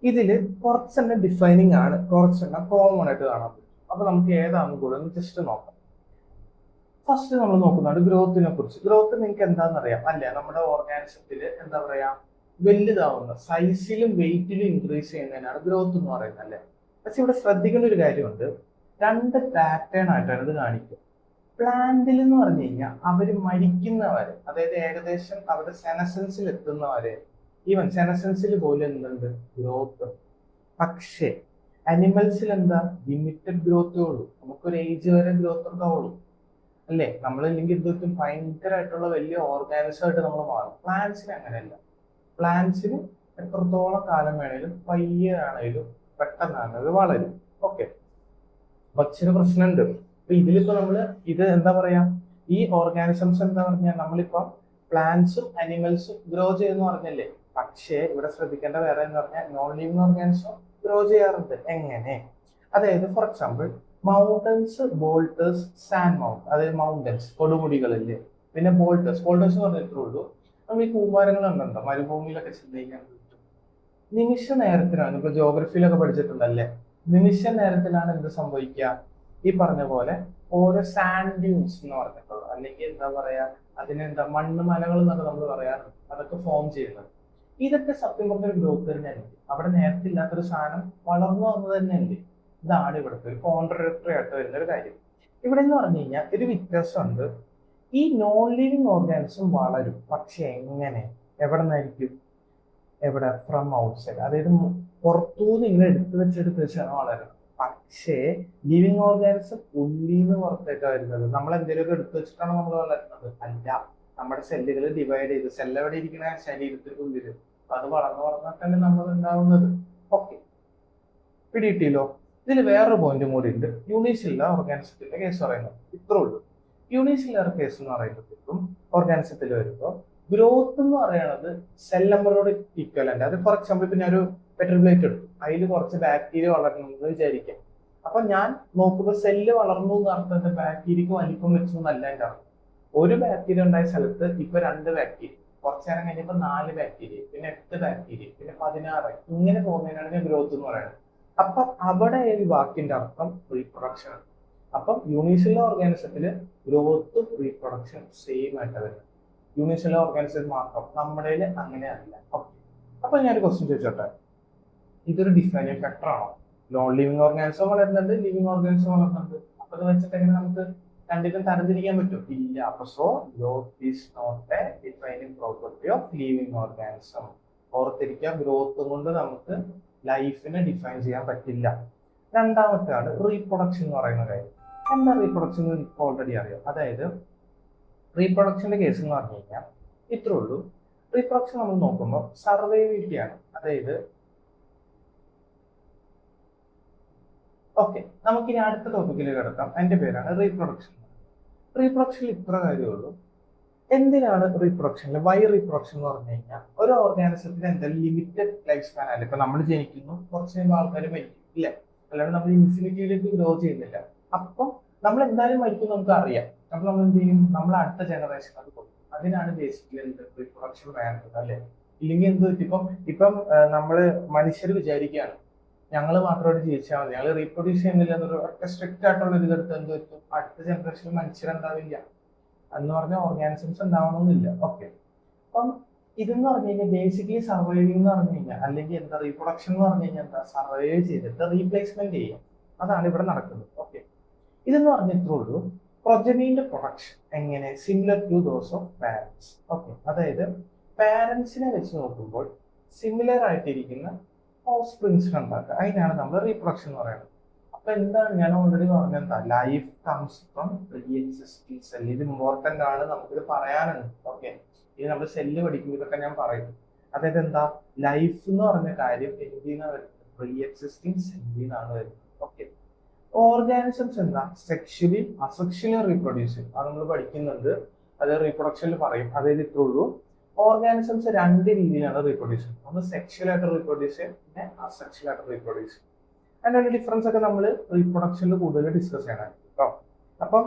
ഇതിൽ കുറച്ചെണ്ണം ഡിഫൈനിങ് ആണ്, കുറച്ചെണ്ണം കോമൺ ആയിട്ട് കാണാൻ പറ്റും. അപ്പൊ നമുക്ക് ഏതാണെന്ന് കൂടെ ഒന്ന് ജസ്റ്റ് നോക്കാം. ഫസ്റ്റ് നമ്മൾ നോക്കുന്നതാണ് ഗ്രോത്തിനെ കുറിച്ച്. ഗ്രോത്ത് നിങ്ങൾക്ക് എന്താണെന്ന് അറിയാം അല്ലേ? നമ്മുടെ ഓർഗാനിസത്തിൽ എന്താ പറയാ, വലുതാവുന്ന സൈസിലും വെയിറ്റിലും ഇൻക്രീസ് ചെയ്യുന്നതിനാണ് ഗ്രോത്ത് എന്ന് പറയുന്നത് അല്ലേ. പക്ഷെ ഇവിടെ ശ്രദ്ധിക്കേണ്ട ഒരു കാര്യമുണ്ട്, രണ്ട് പാറ്റേൺ ആയിട്ടാണ് ഇത് കാണിക്കുക. പ്ലാന്റിൽ എന്ന് പറഞ്ഞു കഴിഞ്ഞാൽ അവർ മരിക്കുന്നവരെ, അതായത് ഏകദേശം അവരുടെ സെനസൻസിൽ എത്തുന്നവരെ, ഈവൻ സെനസൻസിൽ പോലും എന്തുണ്ട്? ഗ്രോത്ത്. പക്ഷേ അനിമൽസിൽ എന്താ? ലിമിറ്റഡ് ഗ്രോത്തേ ഉള്ളൂ. നമുക്കൊരു ഏജ് വരെ ഗ്രോത്ത് ഉണ്ടാവുള്ളൂ അല്ലേ. നമ്മളില്ലെങ്കിൽ ഇതൊക്കെ ഭയങ്കരമായിട്ടുള്ള വലിയ ഓർഗാനിസം ആയിട്ട് നമ്മൾ മാറും. പ്ലാന്റ്സിന് അങ്ങനെയല്ല. പ്ലാന്റ്സിന് എത്രത്തോളം കാലം വേണേലും പയ്യെ ആണേലും പെട്ടെന്നാണേലും വളരും. ഓക്കെ, പക്ഷേ പ്രശ്നമുണ്ട്. അപ്പൊ ഇതിലിപ്പോ നമ്മള് ഇത് എന്താ പറയാ, ഈ ഓർഗാനിസംസ് എന്താ പറഞ്ഞാൽ നമ്മളിപ്പോ പ്ലാന്റ്സും അനിമൽസും ഗ്രോ ചെയ്യുന്ന പറഞ്ഞല്ലേ. പക്ഷേ ഇവിടെ ശ്രദ്ധിക്കേണ്ട വേറെ എന്ന് പറഞ്ഞാൽ നോൺ ലിവിങ് ഓർഗാനിസം ഗ്രോ ചെയ്യാറുണ്ട്. എങ്ങനെ? അതായത് for example mountains, boulders, sand mound, അതായത് മൗണ്ടൻസ് കൊടുമുടികളില്ലേ, പിന്നെ ബോൾട്ടേഴ്സ് എന്ന് പറഞ്ഞിട്ടേ ഉള്ളൂ. നമ്മൾ ഈ കൂമ്പാരങ്ങൾ ഉണ്ടോ മരുഭൂമിയിലൊക്കെ ചിന്തിക്കാൻ പറ്റും. നിമിഷ നേരത്തിനാണ്, ഇപ്പൊ ജോഗ്രഫിയിലൊക്കെ പഠിച്ചിട്ടുണ്ടല്ലേ, നിമിഷ നേരത്തിലാണ് എന്ത് സംഭവിക്കുക? ഈ പറഞ്ഞ പോലെ ഓരോ സാൻഡ് ഡ്യൂൺസ് എന്ന് പറഞ്ഞിട്ടുള്ളത്, അല്ലെങ്കിൽ എന്താ പറയാ, അതിനെന്താ മണ്ണ് മലകൾ എന്നൊക്കെ നമ്മൾ പറയാറുണ്ട്, അതൊക്കെ ഫോം ചെയ്യുന്നത്. ഇതൊക്കെ സത്യം പറഞ്ഞ ഒരു ഗ്രോത്ത് തന്നെയാണ്. അവിടെ നേരത്തെ ഇല്ലാത്തൊരു സാധനം വളർന്നു വന്നത് തന്നെയല്ലേ. ഇതാണ് ഇവിടുത്തെ ഒരു കോൺട്രഡിക്ടറി ആയിട്ട് വരുന്ന ഒരു കാര്യം. ഇവിടെ എന്ന് പറഞ്ഞു കഴിഞ്ഞാൽ ഒരു വ്യത്യാസമുണ്ട്. ഈ നോൺ ലിവിങ് ഓർഗാനിസം വളരും, പക്ഷെ എങ്ങനെ, എവിടെ നിന്നായിരിക്കും? എവിടെ? ഫ്രം ഔട്ട്സൈഡ്, അതായത് പുറത്തുനിന്ന് ഇങ്ങനെ എടുത്തു വെച്ചാണ് വളരുന്നത്. പക്ഷേ ലിവിങ് ഓർഗാനിസം ഉള്ളിൽ നിന്ന് പുറത്തേക്കാണ് വരുന്നത്. നമ്മൾ എന്തെങ്കിലുമൊക്കെ എടുത്തു വെച്ചിട്ടാണ് നമ്മൾ വളരുന്നത്? അല്ല, നമ്മുടെ സെല്ലുകൾ ഡിവൈഡ് ചെയ്ത്, സെല്ല് എവിടെ ഇരിക്കുന്ന ശരീരത്തിന്റെ ഉള്ളിൽ, അത് വളർന്നിട്ടല്ലേ നമ്മൾ ഉണ്ടാവുന്നത്. ഓക്കെ, പിടിയിട്ടില്ലോ. ഇതിൽ വേറൊരു പോയിന്റും കൂടി ഉണ്ട്. യൂണിസെല്ലുലാർ ഓർഗാനിസത്തിന്റെ കേസ് പറയുന്നത് ഇത്രേ ഉള്ളൂ. യൂണിസെല്ലുലാർ കേസ് എന്ന് പറയുമ്പോഴത്തേക്കും ഓർഗാനിസത്തിൽ വരുമ്പോൾ ഗ്രോത്ത് എന്ന് പറയുന്നത് സെൽ നമ്പറോട് ഈക്വലന്റ്. അത് ഫോർ എക്സാമ്പിൾ ഇപ്പൊ ഞാനൊരു പെട്രോൾ പ്ലേറ്റ് എടുത്തു, അതിൽ കുറച്ച് ബാക്ടീരിയ വളരണമെന്ന് വിചാരിക്കാം. അപ്പൊ ഞാൻ നോക്കുമ്പോൾ സെല്ല് വളർന്നു എന്ന് അർത്ഥം ബാക്ടീരിയക്ക് വലിപ്പം വെച്ചു എന്നല്ല എന്റെ അർത്ഥം. ഒരു ബാക്ടീരിയ ഉണ്ടായ സ്ഥലത്ത് ഇപ്പൊ 2 ബാക്ടീരിയ, കുറച്ചു നേരം കഴിഞ്ഞപ്പോൾ 4 ബാക്ടീരിയ, പിന്നെ 8 ബാക്ടീരിയ, പിന്നെ 16, ഇങ്ങനെ പോകുന്നതിനാണ് ഞാൻ ഗ്രോത്ത് എന്ന് പറയുന്നത്. അപ്പൊ അവിടെ ഈ വാക്കിന്റെ അർത്ഥം റീപ്രൊഡക്ഷൻ ആണ്. അപ്പം യൂണിസെല്ലുലാർ ഓർഗാനിസത്തില് ഗ്രോത്തും റീപ്രൊഡക്ഷൻ സെയിം ആയിട്ട് വരുന്നത്. യൂണിസെല്ലുലാർ ഓർഗാനിസത്തിൽ മാത്രം, നമ്മുടെ അങ്ങനെയല്ല. ഓക്കെ, അപ്പൊ ഞാനൊരു ക്വസ്റ്റ്യൻ ചോദിച്ചോട്ടെ, ഇതൊരു ഡിഫൈനിങ് ഫാക്ടർ ആണോ? നോൺ ലിവിങ് ഓർഗാനിസം വളരുന്നുണ്ട്, ലിവിങ് ഓർഗാനിസം വളരുന്നുണ്ട്. അപ്പൊ ഇത് വെച്ചിട്ട് എങ്ങനെ നമുക്ക് രണ്ടിനും തരംതിരിക്കാൻ പറ്റും? ഇല്ല. അപ്പൊ so growth is not a defining property of living organism. ഓർത്തിരിക്കുക, ഗ്രോത്ത് കൊണ്ട് നമുക്ക് ലൈഫിനെ ഡിഫൈൻ ചെയ്യാൻ പറ്റില്ല. രണ്ടാമത്തെ ആണ് റീപ്രൊഡക്ഷൻ എന്ന് പറയുന്ന കാര്യം. എന്താ റീപ്രൊഡക്ഷൻ എന്ന് എനിക്ക് ഓൾറെഡി അറിയാം. അതായത് റീപ്രൊഡക്ഷന്റെ കേസ് എന്ന് പറഞ്ഞു കഴിഞ്ഞാൽ ഇത്രേ ഉള്ളൂ. റീപ്രൊഡക്ഷൻ നമ്മൾ നോക്കുമ്പോൾ സർവൈവിലിറ്റി ആണ്. അതായത് ഓക്കെ, നമുക്കിനി അടുത്ത ടോപ്പിക്കിലേക്ക് കിടക്കാം. അതിന്റെ പേരാണ് റീപ്രൊഡക്ഷൻ. റീപ്രൊഡക്ഷനിൽ ഇത്ര കാര്യമുള്ളൂ. എന്തിനാണ് റീപ്രൊഡക്ഷൻ? വൈ റീപ്രൊഡക്ഷൻ എന്ന് പറഞ്ഞു കഴിഞ്ഞാൽ ഒരു ഓർഗാനിസത്തിന് എന്തായാലും ലിമിറ്റഡ് ലൈഫ് സ്പാൻ അല്ല. ഇപ്പൊ നമ്മൾ ജനിക്കുന്നു, കുറച്ച് കഴിയുമ്പോൾ ആൾക്കാർ മരിക്കും, ഇല്ല? അല്ലാണ്ട് നമ്മൾ ഇൻഫിനിറ്റിയിലേക്ക് ഗ്രോ ചെയ്യുന്നില്ല. അപ്പം നമ്മൾ എന്തായാലും മരിക്കും, നമുക്ക് അറിയാം. അപ്പൊ നമ്മൾ എന്ത് ചെയ്യും? നമ്മൾ അടുത്ത ജനറേഷൻ അത് കൊടുക്കും. അതിനാണ് ബേസിക്കലി എന്ത് റീപ്രൊഡക്ഷൻ വേണ്ടത്, അല്ലെ? ഇല്ലെങ്കിൽ എന്ത് പറ്റും? ഇപ്പം നമ്മള് മനുഷ്യർ വിചാരിക്കുകയാണ് ഞങ്ങൾ മാത്രമായിട്ട് ജീവിച്ചാൽ മതി, ഞങ്ങൾ റീപ്രൊഡ്യൂസ് ചെയ്യുന്നില്ല എന്നൊരു ഒറ്റ സ്ട്രിക്റ്റ് ആയിട്ടുള്ള ഒരു ഇതെടുത്ത് എന്ത് പറ്റും? അടുത്ത ജനറേഷനിൽ മനുഷ്യരുണ്ടാവില്ല എന്ന് പറഞ്ഞാൽ ഓർഗാനിസംസ് ഉണ്ടാവണമെന്നില്ല. ഓക്കെ, അപ്പം ഇതെന്ന് പറഞ്ഞു കഴിഞ്ഞാൽ ബേസിക്കലി സർവൈവിംഗ് എന്ന് പറഞ്ഞു കഴിഞ്ഞാൽ, അല്ലെങ്കിൽ എന്താ റീപ്രൊഡക്ഷൻ എന്ന് പറഞ്ഞു കഴിഞ്ഞാൽ എന്താ? സർവൈവ് ചെയ്തിട്ട് റീപ്ലേസ്മെന്റ് ചെയ്യാം. അതാണ് ഇവിടെ നടക്കുന്നത്. ഓക്കെ, ഇതെന്ന് പറഞ്ഞ ഇത്രേ ഉള്ളൂ. പ്രൊജനീന്റെ പ്രൊഡക്ഷൻ എങ്ങനെ? Similar to those of parents. Okay, അതായത് പാരന്റ്സിനെ വെച്ച് നോക്കുമ്പോൾ സിമിലർ ആയിട്ടിരിക്കുന്ന ഓഫ് സ്പ്രിങ്സിനെ ഉണ്ടാക്കുക, അതിനാണ് നമ്മൾ റീപ്രൊഡക്ഷൻ എന്ന് പറയുന്നത്. അപ്പൊ എന്താണ് ഞാൻ ഓൾറെഡി പറഞ്ഞത്? എന്താ? Life comes from pre existing cell. ഇത് ഇമ്പോർട്ടന്റ് ആണ്, നമുക്കിത് പറയാനുണ്ട്. ഓക്കെ, ഇത് നമ്മൾ സെല്ല് പഠിക്കുമ്പോൾ ഇതൊക്കെ ഞാൻ പറയും. അതായത് എന്താ? ലൈഫ് എന്ന് പറഞ്ഞ കാര്യം എന്തിനാണ് വരുന്നത്? പ്രീ എക്സിസ്റ്റിംഗ് സെല്ലിൽ നിന്നാണ് വരുന്നത്. ഓക്കെ, ഓർഗാനിസംസ് എന്താ? സെക്ഷലി അസെക്ഷലി റീപ്രൊഡ്യൂസ് ചെയ്യും. അത് നമ്മൾ പഠിക്കുന്നുണ്ട്, അത് റീപ്രൊഡക്ഷനിൽ പറയും. അതായത് ഇത്രേ ഉള്ളൂ. ഓർഗാനിസംസ് 2 രീതിയിലാണ് റീപ്രൊഡ്യൂസ് ചെയ്യുന്നത്. ഒന്ന് സെക്ഷൽ ആയിട്ട് റീപ്രൊഡ്യൂസ് ചെയ്യും, പിന്നെ അസെക്ഷൽ ആയിട്ട് റീപ്രൊഡ്യൂസ് ചെയ്യും. അതിന്റെ ഡിഫറൻസ് ഒക്കെ നമ്മൾ റീപ്രൊഡക്ഷനിൽ കൂടുതൽ ഡിസ്കസ് ചെയ്യണമായിരിക്കും കേട്ടോ. അപ്പം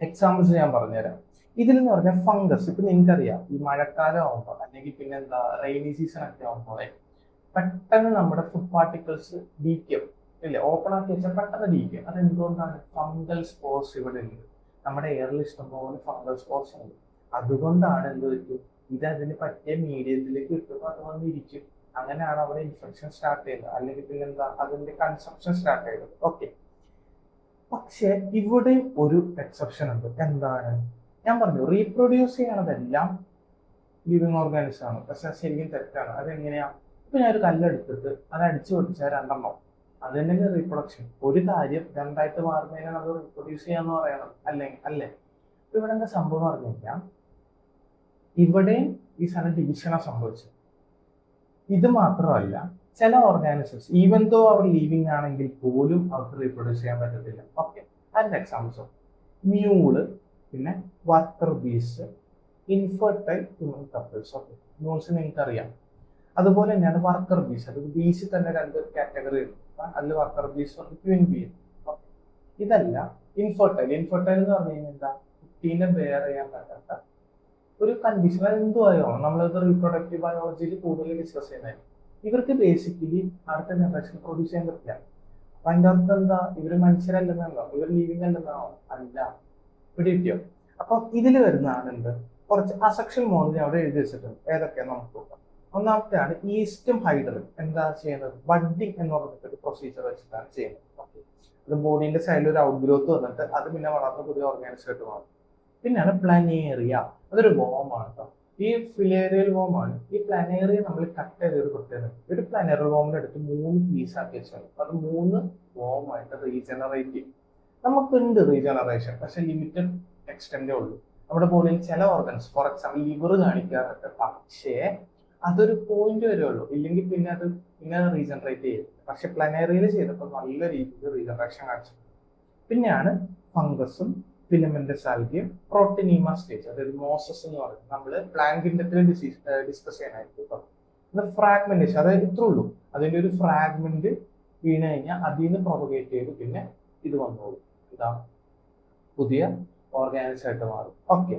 എക്സാമ്പിൾസ് ഞാൻ പറഞ്ഞുതരാം. ഇതിൽ എന്ന് പറഞ്ഞാൽ ഫംഗസ്. ഇപ്പൊ നിങ്ങൾക്കറിയാം, ഈ മഴക്കാലം ആകുമ്പോൾ അല്ലെങ്കിൽ പിന്നെ എന്താ റെയിനി സീസൺ ഒക്കെ ആകുമ്പോൾ പെട്ടെന്ന് നമ്മുടെ ഫുഡ് പാർട്ടിക്കിൾസ് ഡീക്കും, ഇല്ലേ? ഓപ്പൺ ആക്കി വെച്ചാൽ പെട്ടെന്ന് ഡീക്കും. അത് എന്തുകൊണ്ടാണ്? ഫംഗൽ സ്പോർസ് ഇവിടെ ഉണ്ട്. നമ്മുടെ എയറിൽ ഇഷ്ടംപോലെ ഫംഗൽ സ്പോർസ് ഉണ്ട്. അതുകൊണ്ടാണ് എന്ത് പറ്റും? ഇത് അതിന് പറ്റിയ മീഡിയത്തിലേക്ക് കിട്ടുമ്പോൾ അത് വന്നിരിക്കും. അങ്ങനെയാണ് അവിടെ ഇൻഫെക്ഷൻ സ്റ്റാർട്ട് ചെയ്യുന്നത്, അല്ലെങ്കിൽ പിന്നെ എന്താ അതിന്റെ കൺസംഷൻ സ്റ്റാർട്ട് ചെയ്യുന്നത്. ഓക്കെ, പക്ഷെ ഇവിടെ ഒരു എക്സെപ്ഷൻ ഉണ്ട്. എന്താണ്? ഞാൻ പറഞ്ഞു റീപ്രൊഡ്യൂസ് ചെയ്യണതെല്ലാം ലിവിങ് ഓർഗാനിസം ആണ്, പക്ഷെ ശരിക്കും തെറ്റാണ്. അതെങ്ങനെയാ? ഇപ്പൊ ഞാൻ ഒരു കല്ലെടുത്തിട്ട് അത് അടിച്ചു പൊട്ടിച്ചാൽ 2 എണ്ണം, അത് തന്നെ റീപ്രൊഡക്ഷൻ. ഒരു കാര്യം 2ആയിട്ട് മാറുന്നതിനാണ് അത് റീപ്രൊഡ്യൂസ് ചെയ്യാന്ന് പറയണം, അല്ലേ? ഇവിടെ എന്താ സംഭവം എന്ന് പറഞ്ഞു കഴിഞ്ഞാൽ ഇവിടെ ഈ സാധനം ഡിവിഷനാണ് സംഭവിച്ചത്. ഇത് മാത്രമല്ല, ചില ഓർഗാനിസംസ് ഈവൻ ദോ അവർ ലീവിങ് ആണെങ്കിൽ പോലും അവർക്ക് റീപ്രൊഡ്യൂസ് ചെയ്യാൻ പറ്റത്തില്ല. ഓക്കെ, അതിന്റെ എക്സാമ്പിൾസ് മ്യൂള്, പിന്നെ വർക്കർ ബീസ്, infertile human couples. Okay, mules നിങ്ങൾക്ക് അറിയാം. അതുപോലെ തന്നെയാണ് വർക്കർ ബീസ്. അത് ബീസ് തന്നെ 2 കാറ്റഗറി ഉണ്ട്. അതിൽ വർക്കർ ബീസ് ഉണ്ട്, ക്വീൻ ബീ. ഇതല്ല ഇൻഫെർട്ടൈൽ. ഇൻഫെർട്ടൈൽ എന്ന് പറഞ്ഞു കഴിഞ്ഞാൽ എന്താ? കുട്ടീനെ ബെയർ ചെയ്യാൻ പറ്റാത്ത ഒരു കണ്ടീഷൻ. അത് എന്തുവായോ നമ്മളത് റീപ്രൊഡക്റ്റീവ് ബയോളജിയിൽ കൂടുതൽ ഡിസ്കസ് ചെയ്യുന്നത്. ഇവർക്ക് ബേസിക്കലി അടുത്ത ജനറേഷൻ പ്രൊഡ്യൂസ് ചെയ്യാൻ പറ്റില്ല. അപ്പൊ അതിന്റെ അർത്ഥം എന്താ? ഇവര് മനുഷ്യരല്ലെന്നാണോ? ഇവർ ലീവിങ് അല്ലെന്നാണോ? അല്ല. പിടിയോ? അപ്പൊ ഇതിൽ വരുന്ന ആളുണ്ട് കുറച്ച് അസെക്ഷൽ മോഡൽ അവിടെ എഴുതി വെച്ചിട്ടുണ്ട്. ഏതൊക്കെയാന്ന് നമുക്ക് നോക്കാം. ഒന്നാമത്തെയാണ് ഈസ്റ്റും ഹൈഡറും എന്താ ചെയ്യുന്നത്, ബഡ്ഡിങ് എന്ന് പറഞ്ഞിട്ടൊരു പ്രൊസീജിയർ വെച്ചിട്ടാണ് ചെയ്യുന്നത്. ഓക്കെ, അത് ബോഡീന്റെ സൈഡിൽ ഒരു ഔട്ട് ഗ്രോത്ത് വന്നിട്ട് അത് പിന്നെ വളർന്ന് പുതിയ ഓർഗാനിസം ആയിട്ട് മാറും. പിന്നെയാണ് പ്ലാനേറിയ, അതൊരു വോമാണ് കേട്ടോ. ഈ ഫിലേറിയൽ വോമാണ്. ഈ പ്ലാനേറിയ നമ്മൾ കട്ട് ചെയ്ത് ഒരു പ്രത്യേകത, ഒരു പ്ലാനേറിയൽ വോമിനെ എടുത്ത് 3 പീസ് ആക്കി വെച്ചാൽ അത് 3 വോമായിട്ട് റീജനറേറ്റ് ചെയ്യും. നമുക്കുണ്ട് റീജനറേഷൻ, പക്ഷെ ലിമിറ്റഡ് എക്സ്റ്റെൻഡേ ഉള്ളൂ. നമ്മുടെ ബോഡിയിൽ ചില ഓർഗൻസ്, ഫോർ എക്സാമ്പിൾ ലിവർ കാണിക്കാറുണ്ട്, പക്ഷേ അതൊരു പോയിന്റ് വരെ ഉള്ളൂ, ഇല്ലെങ്കിൽ പിന്നെ അത് ഇങ്ങനെ റീജനറേറ്റ് ചെയ്യും. പക്ഷെ പ്ലാനേറിയയിൽ ചെയ്തപ്പോൾ നല്ല രീതിയിൽ റീജനറേഷൻ കാണിച്ചിട്ടുണ്ട്. പിന്നെയാണ് ഫംഗസും ഫിലമെന്റസ് ആൽഗയും പ്രോട്ടീനീമ സ്റ്റേജ്, അതായത് മോസസ് എന്ന് പറയുന്നത് നമ്മൾ പ്ലാന്റ് ഡിസ്കസ് ചെയ്യാനായിട്ട്. ഇത് ഫ്രാഗ്മെന്റേഷൻ, അതായത് ഇത്രേ ഉള്ളൂ, അതിന്റെ ഒരു ഫ്രാഗ്മെന്റ് വീണ് കഴിഞ്ഞാൽ അതിൽ നിന്ന് പ്രൊപഗേറ്റ് ചെയ്ത് പിന്നെ ഇത് വന്നോളൂ, ഇതാ പുതിയ ഓർഗാനിസം ആയിട്ട് മാറും. ഓക്കെ,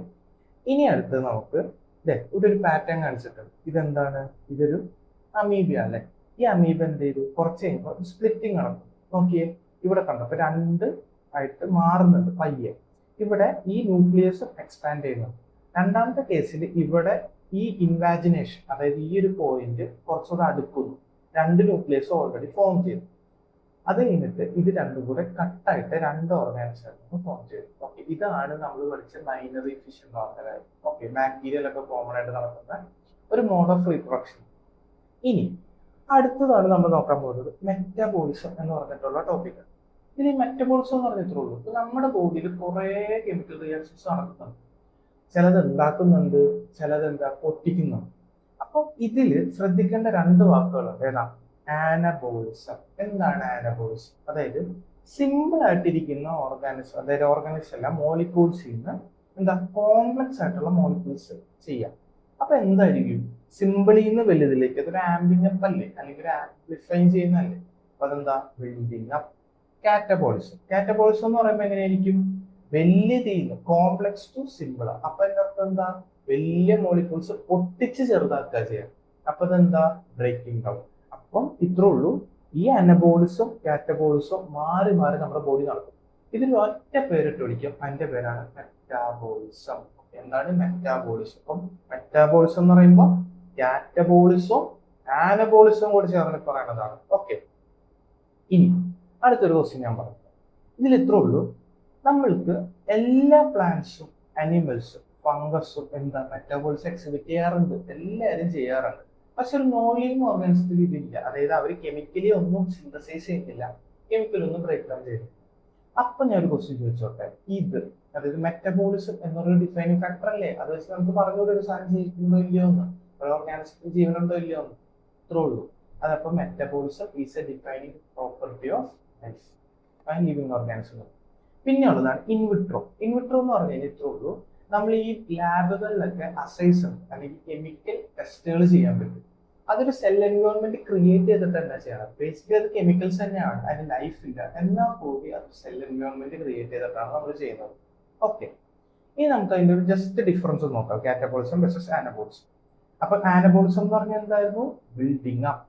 ഇനി അടുത്ത് നമുക്ക് ഇവിടെ ഒരു പാറ്റേൺ കാണിച്ചിട്ടുണ്ട്. ഇതെന്താണ്, ഇതൊരു അമീബിയ അല്ലെ. ഈ അമീബ എന്ത് ചെയ്തു, കുറച്ച് കഴിയുമ്പോൾ സ്പ്ലിറ്റിംഗ് നടക്കും. നോക്കിയേ, ഇവിടെ കണ്ടോ, അപ്പൊ 2 ആയിട്ട് മാറുന്നുണ്ട് പയ്യെ. ഇവിടെ ഈ ന്യൂക്ലിയസ് എക്സ്പാൻഡ് ചെയ്യുന്നുണ്ട്. രണ്ടാമത്തെ കേസിൽ ഇവിടെ ഈ ഇൻവാജിനേഷൻ, അതായത് ഈ ഒരു പോയിന്റ് കുറച്ചുകൂടെ അടുക്കുന്നു, 2 ന്യൂക്ലിയസ് ഓൾറെഡി ഫോം ചെയ്തു. അത് കഴിഞ്ഞിട്ട് ഇത് രണ്ടും കൂടെ കട്ടായിട്ട് 2 ഓർഗാനിസം ഫോം ചെയ്തു. ഓക്കെ, ഇതാണ് നമ്മൾ പഠിച്ച ബൈനറി ഫിഷൻ എന്ന് പറഞ്ഞത്. ഓക്കെ, ബാക്ടീരിയയിലൊക്കെ കോമൺ ആയിട്ട് നടക്കുന്ന ഒരു മോഡ് ഓഫ് റീപ്രൊഡക്ഷൻ. ഇനി അടുത്തതാണ് നമ്മൾ നോക്കാൻ പോകുന്നത് മെറ്റബോളിസം എന്ന് പറഞ്ഞിട്ടുള്ള ടോപ്പിക്. ഇതിൽ മെറ്റബോളിസം എന്ന് പറഞ്ഞിട്ടേ ഉള്ളൂ, നമ്മുടെ ബോഡിയിൽ കുറെ കെമിക്കൽ റിയാക്ഷൻസ് നടക്കുന്നുണ്ട്. ചിലത് ഉണ്ടാക്കുന്നുണ്ട്, ചിലത് എന്താ പൊട്ടിക്കുന്നുണ്ട്. അപ്പൊ ഇതില് ശ്രദ്ധിക്കേണ്ട 2 വാക്കുകളുണ്ട്. ഏതാ, ആനബോളിസം. എന്താണ് ആനബോളിസം? അതായത് സിമ്പിൾ ആയിട്ടിരിക്കുന്ന ഓർഗാനിസം, അതായത് ഓർഗാനിസം അല്ല, മോളിക്യൂൾസ് ചെയ്യുന്ന എന്താ കോംപ്ലക്സ് ആയിട്ടുള്ള മോളിക്യൂൾസ് ചെയ്യാം. അപ്പൊ എന്തായിരിക്കും, സിമ്പിളിൽ നിന്ന് വലുതിലേക്ക് അതൊരു ആംബിങ് അപ്പ് അല്ലേ, അല്ലെങ്കിൽ ഒരു ആംപ്ലിഫൈ ചെയ്യുന്നല്ലേ. അപ്പൊ അതെന്താ, ബിൽഡിങ് അപ്പ്. കാറ്റബോളിസം. കാറ്റബോളിസം എന്ന് പറയുമ്പോൾ എങ്ങനെയായിരിക്കും, വലിയതീന്ന് കോംപ്ലക്സ് ടു സിമ്പിൾ. അപ്പൊ അതിന്റെ അർത്ഥം എന്താ, വലിയ മോളിക്യൂൾസ് പൊട്ടിച്ച് ചെറുതാക്കുക ചെയ്യാം. അപ്പൊ അതെന്താ, ബ്രേക്കിംഗ് ഡൗൺ. അപ്പം ഇത്രേ ഉള്ളൂ, ഈ അനബോളിസം കാറ്റബോളിസം മാറി മാറി നമ്മുടെ ബോഡി നടക്കും. ഇതിൽ ഒറ്റ പേരിട്ട് വിളിക്കും, അതിന്റെ പേരാണ് മെറ്റാബോളിസം. എന്താണ് മെറ്റാബോളിസം? അപ്പം മെറ്റാബോളിസം എന്ന് പറയുമ്പോൾ കാറ്റബോളിസം ആനബോളിസം കൂടി ചേർന്ന് പറയുന്നതാണ്. ഓക്കെ, ഇനി അടുത്തൊരു ക്വസ്റ്റ്യൻ ഞാൻ പറഞ്ഞു. ഇതിൽ ഇത്രേ ഉള്ളൂ, നമ്മൾക്ക് എല്ലാ പ്ലാന്റ്സും അനിമൽസും ഫംഗസും എന്താ മെറ്റാബോളിസം എക്സിബിറ്റ് ചെയ്യാറുണ്ട്, എല്ലാവരും ചെയ്യാറുണ്ട്. പക്ഷെ ഒരു നോൺ ലിവിങ് ഓർഗാനിസത്തിൽ ഇതില്ല. അതായത് അവർ കെമിക്കലി ഒന്നും സിന്തസൈസ് ചെയ്യുന്നില്ല, കെമിക്കൽ ഒന്നും ബ്രേക്ക് ഡൗൺ ചെയ്യുന്നില്ല. അപ്പൊ ഞാൻ ഒരു ക്വസ്റ്റ്യൻ ചോദിച്ചോട്ടെ, ഇത് അതായത് മെറ്റബോളിസം എന്നൊരു ഡിഫൈനിങ് ഫാക്ടർ അല്ലേ, അത് വെച്ച് നമുക്ക് പറഞ്ഞുകൂടെ ഒരു സാധനം ജീവിക്കുന്നുണ്ടോ ഇല്ലയോ എന്ന്, ഒരു ഓർഗാനിസത്തിൽ ജീവനുണ്ടോ ഇല്ലയോ എന്ന്. ഇത്രേ ഉള്ളൂ. അതപ്പോ metabolism is A defining property of life, living organism. പിന്നെ ഉള്ളതാണ് ഇൻവിട്രോ. ഇൻവിട്രോ എന്ന് പറഞ്ഞു കഴിഞ്ഞാൽ ഇത്രേ ഉള്ളൂ, നമ്മൾ ഈ ലാബുകളിലൊക്കെ അസൈസ് ഉണ്ട്, അല്ലെങ്കിൽ കെമിക്കൽ ടെസ്റ്റുകൾ ചെയ്യാൻ പറ്റും. അതൊരു സെൽ എൻവയോൺമെന്റ് ക്രിയേറ്റ് ചെയ്തിട്ട് എന്താ ചെയ്യണം, ബേസിക്കലി അത് കെമിക്കൽസ് തന്നെയാണ്, അതിന് ലൈഫ് ഇല്ല, എന്നാൽ കൂടി അത് സെൽ എൻവയോൺമെന്റ് ക്രിയേറ്റ് ചെയ്തിട്ടാണ് നമ്മൾ ചെയ്യുന്നത്. ഓക്കെ, ഇനി നമുക്ക് അതിന്റെ ഒരു ജസ്റ്റ് ഡിഫറൻസ് നോക്കാം, കാറ്റബോളിസം വെർസസ് ആനബോളിസം. അപ്പൊ ആനബോളിസം എന്ന് പറഞ്ഞാൽ എന്തായിരുന്നു, ബിൽഡിംഗ് അപ്പ്.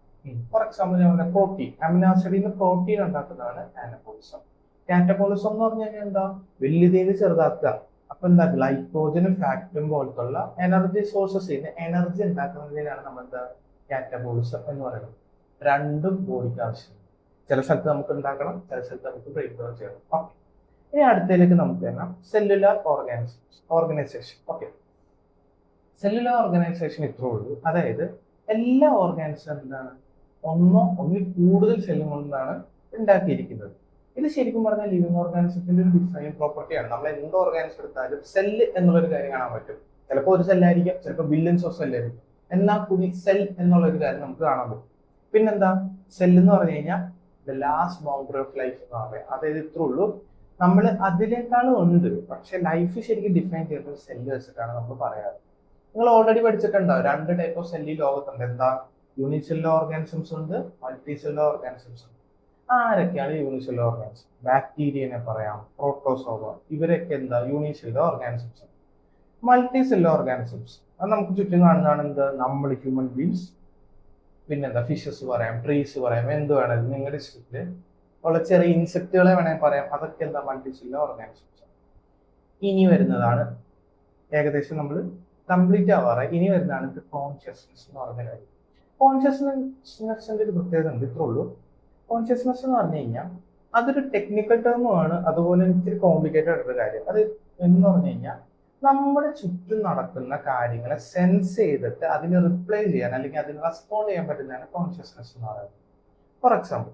ഫോർ എക്സാമ്പിൾ ഞാൻ പറഞ്ഞ പ്രോട്ടീൻ, അമിനോ ആസിഡിൽ നിന്ന് പ്രോട്ടീൻ ഉണ്ടാക്കുന്നതാണ് ആനബോളിസം. കാറ്റബോളിസം എന്ന് പറഞ്ഞു കഴിഞ്ഞാൽ എന്താ, വലിയതേത് ചെറുതാക്കുക. അപ്പൊ എന്താ, ഗ്ലൈക്കോജനും ഫാക്റ്റും പോലത്തുള്ള എനർജി സോഴ്സസ് ചെയ്യുന്ന എനർജി ഉണ്ടാക്കുന്നതിനാണ് നമ്മൾ എന്താ കാറ്റബോളിസം എന്ന് പറയുന്നത്. രണ്ടും ബോഡിക്ക് ആവശ്യമാണ്. ചില സ്ഥലത്ത് നമുക്ക് ഉണ്ടാക്കണം, ചില സ്ഥലത്ത് നമുക്ക് ബ്രേക്ക് ഡൗൺ ചെയ്യണം. ഓക്കെ, ഇനി അടുത്തതിലേക്ക് നമുക്ക് തന്നെ cellular organisation. Okay, cellular organisation ഇത്രേ ഉള്ളൂ, അതായത് എല്ലാ ഓർഗാനിസം എന്താണ്, ഒന്നിൽ കൂടുതൽ സെല്ലുകൾ കൊണ്ടാണ് ഉണ്ടാക്കിയിരിക്കുന്നത്. ഇത് ശരിക്കും പറഞ്ഞാൽ ലിവിങ് ഓർഗാനിസത്തിന്റെ ഒരു ഡിഫൈൻ പ്രോപ്പർട്ടിയാണ്. നമ്മൾ എന്ത് ഓർഗാനിസം എടുത്താലും സെല്ല് എന്നുള്ളൊരു കാര്യം കാണാൻ പറ്റും. ചിലപ്പോൾ ഒരു സെല്ലായിരിക്കും, ചിലപ്പോൾ ബില്യൻസ് ഓഫ് സെല്ലായിരിക്കും, എന്നാൽ കൂടി സെൽ എന്നുള്ളൊരു കാര്യം നമുക്ക് കാണാൻ പറ്റും. പിന്നെന്താ, സെല്ല് എന്ന് പറഞ്ഞു കഴിഞ്ഞാൽ the last boundary of life എന്ന് പറയാം. അതായത് ഇത്രേ ഉള്ളൂ, നമ്മൾ അതിനേക്കാളും ഉണ്ട്, പക്ഷെ ലൈഫ് ശരിക്കും ഡിഫൈൻ ചെയ്യുന്നത് സെല്ല് വെച്ചിട്ടാണ് നമ്മൾ പറയാറ്. നിങ്ങൾ ഓൾറെഡി പഠിച്ചിട്ടുണ്ടാവും, 2 ടൈപ്പ് ഓഫ് സെല്ല് ഈ ലോകത്തുണ്ട്. എന്താ, യൂണിസെല്ലുലാർ ഓർഗാനിസംസ് ഉണ്ട്, മൾട്ടിസെല്ലുലാർ ഓർഗാനിസംസ് ഉണ്ട്. ആരൊക്കെയാണ് യൂണിസെല്ലുലാർ ഓർഗാനിസം? ബാക്ടീരിയനെ പറയാം, പ്രോട്ടോസോവ, ഇവരൊക്കെ എന്താ യൂണിസെല്ലുലാർ ഓർഗാനിസംസ്. മൾട്ടിസെല്ലുലാർ ഓർഗാനിസംസ് അത് നമുക്ക് ചുറ്റും കാണുന്നതാണ്. എന്ത്, നമ്മൾ ഹ്യൂമൻ ബീങ്സ്, പിന്നെന്താ ഫിഷസ് പറയാം, ട്രീസ് പറയാം, എന്ത് വേണമെങ്കിലും നിങ്ങളുടെ ഇഷ്ടത്തില് ഉള്ള ചെറിയ ഇൻസെക്റ്റുകളെ വേണമെങ്കിൽ പറയാം. അതൊക്കെ എന്താ മൾട്ടിസെല്ലുലാർ ഓർഗാനിസംസ്. ഇനി വരുന്നതാണ് ഏകദേശം നമ്മൾ കംപ്ലീറ്റ് ആവാറ്. ഇനി വരുന്നതാണ് കോൺഷ്യസ്നസ് എന്ന് പറഞ്ഞ കാര്യം. കോൺഷ്യസ്നെസ്സിന്റെ ഒരു പ്രത്യേകത ഉണ്ട്, ഇത്രേ ഉള്ളൂ. കോൺഷ്യസ്നെസ് എന്ന് പറഞ്ഞു കഴിഞ്ഞാൽ അതൊരു ടെക്നിക്കൽ ടേമാണ്, അതുപോലെ ഇത്തിരി കോംപ്ലിക്കേറ്റഡ് ആയിട്ടുള്ള കാര്യം. അത് എന്ന് പറഞ്ഞു കഴിഞ്ഞാൽ നമ്മുടെ ചുറ്റും നടക്കുന്ന കാര്യങ്ങളെ സെൻസ് ചെയ്തിട്ട് അതിന് റിപ്ലൈ ചെയ്യാൻ അല്ലെങ്കിൽ അതിന് റെസ്പോണ്ട് ചെയ്യാൻ പറ്റുന്നതാണ് കോൺഷ്യസ്നെസ് എന്ന് പറയുന്നത്. For example,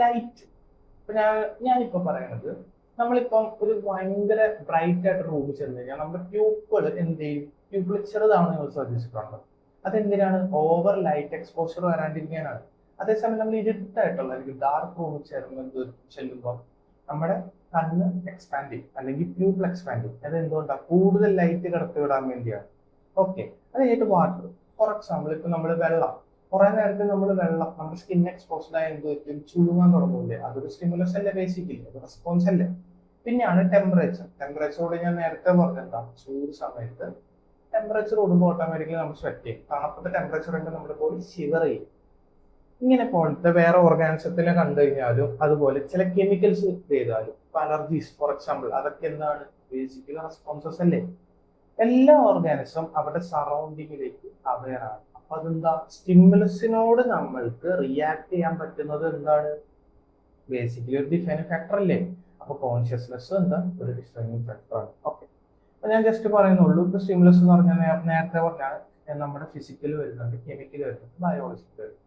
light. ഇപ്പൊ ഞാനിപ്പോ പറയുന്നത്, നമ്മളിപ്പം ഒരു ഭയങ്കര ബ്രൈറ്റ് ആയിട്ട് റൂമിൽ ചെന്ന് കഴിഞ്ഞാൽ നമ്മുടെ ട്യൂബുകൾ എന്ത് ചെയ്യും? ട്യൂബിൾ ചെറുതാണ്, നിങ്ങൾ ശ്രദ്ധിച്ചിട്ടുണ്ട്. അതെന്തിനാണ്? ഓവർ ലൈറ്റ് എക്സ്പോഷർ വരാണ്ടിരിക്കാനാണ്. അതേസമയം നമ്മൾ ഇരുട്ടായിട്ടുള്ള അല്ലെങ്കിൽ ഡാർക്ക് റൂമിൽ ചെല്ലുമ്പോൾ നമ്മുടെ കണ്ണ് എക്സ്പാൻഡ് ചെയ്യും, അല്ലെങ്കിൽ പ്യൂപ്പിൾ എക്സ്പാൻഡ് ചെയ്യും. അത് എന്തുകൊണ്ടാണ്? കൂടുതൽ ലൈറ്റ് കടത്തി വിടാൻ വേണ്ടിയാണ്. ഓക്കെ, അത് കഴിഞ്ഞിട്ട് വാട്ടർ. ഫോർ എക്സാമ്പിൾ, ഇപ്പൊ നമ്മൾ വെള്ളം, കുറെ നേരത്തെ നമ്മൾ വെള്ളം നമ്മുടെ സ്കിൻ എക്സ്പോസ്ഡ് ആയ എന്ത് പറ്റും? ചൂടാൻ തുടങ്ങൂലേ? അതൊരു സ്റ്റിമുലസ് അല്ലേ, ബേസിക്കലി അത് റെസ്പോൺസ് അല്ലേ. പിന്നെയാണ് ടെമ്പറേച്ചർ. ടെമ്പറേച്ചറോട് ഞാൻ നേരത്തെ പറഞ്ഞെന്താ, ചൂട് സമയത്ത് ടെമ്പറേച്ചർ കൂടുമ്പോൾ ഓട്ടോമാറ്റിക്കലി നമ്മൾ സ്വെറ്റ് ചെയ്യും. തണുപ്പത്തെ ടെമ്പറേച്ചർ ഉണ്ട്, നമ്മുടെ ബോഡി ഷിവർ ചെയ്യും. ഇങ്ങനെ പോലത്തെ വേറെ ഓർഗാനിസത്തിനെ കണ്ടു കഴിഞ്ഞാലും അതുപോലെ ചില കെമിക്കൽസ് ചെയ്താലും അലർജീസ് ഫോർ എക്സാമ്പിൾ, അതൊക്കെ എന്താണ്? ബേസിക്കലി റെസ്പോൺസസ് അല്ലേ. എല്ലാ ഓർഗാനിസം അവരുടെ സറൗണ്ടിങ്ങിലേക്ക് അവെയർ ആണ്. അപ്പൊ അതെന്താ? സ്റ്റിമുലസിനോട് നമ്മൾക്ക് റിയാക്ട് ചെയ്യാൻ പറ്റുന്നത് എന്താണ്? ബേസിക്കലി ഒരു ഡിഫൈനിങ് ഫാക്ടർ അല്ലേ. അപ്പൊ കോൺഷ്യസ്നെസ് എന്താ? ഒരു ഡിഫൈനിങ് ഫാക്ടർ ആണ്. ഓക്കെ, അപ്പൊ ഞാൻ ജസ്റ്റ് പറയുന്നുള്ളൂ. ഇപ്പൊ സ്റ്റിമുലസ് എന്ന് പറഞ്ഞാൽ നേരത്തെ പറഞ്ഞാൽ നമ്മുടെ ഫിസിക്കൽ വരുന്നുണ്ട്, കെമിക്കൽ വരുന്നുണ്ട്, ബയോളജിക്കൽ വരുന്നുണ്ട്.